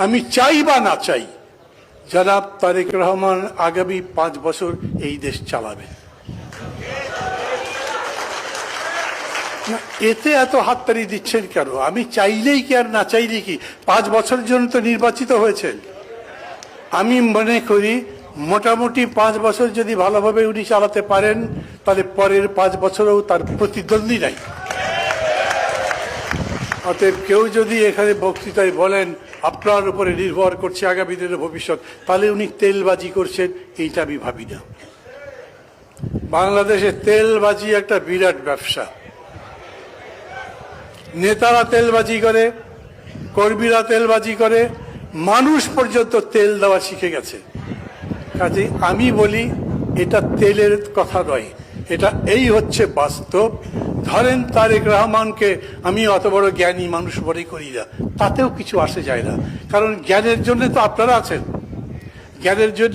আমি চাই বা না চাই, জনাব তারেক রহমান আগামী 5 বছর এই দেশ চালাবে। এতে এত হাততালি দিচ্ছেন কেন? আমি চাইলেই কি আর না চাইলেই কি? 5 বছরের জন্য তো নির্বাচিত হয়েছেন। আমি মনে করি মোটামুটি 5 বছর যদি ভালোভাবে উনি চালাতে পারেন, তাহলে পরের 5 বছরেও তার প্রতিদ্বন্দ্বী নাই। অতএব কেউ যদি এখানে বক্তৃতায় বলেন আপনার উপরে নির্ভর করছে আগামী দিনের ভবিষ্যৎ, তাহলে উনি তেলবাজি করছেন, এইটা আমি ভাবি না। বাংলাদেশে তেলবাজি একটা বিরাট ব্যবসা। নেতারা তেলবাজি করে, কর্মীরা তেলবাজি করে, মানুষ পর্যন্ত তেল দেওয়া শিখে গেছে। কাজে আমি বলি এটা তেলের কথা নয়, এটা এই হচ্ছে বাস্তব। ধরেন তারেক রহমানকে আমি অত বড় জ্ঞানী মানুষ মনে করি না, তাতেও কিছু আসে যায় না, কারণ জ্ঞানের জন্য তো আপনারা আছেন। জ্ঞানের জন্য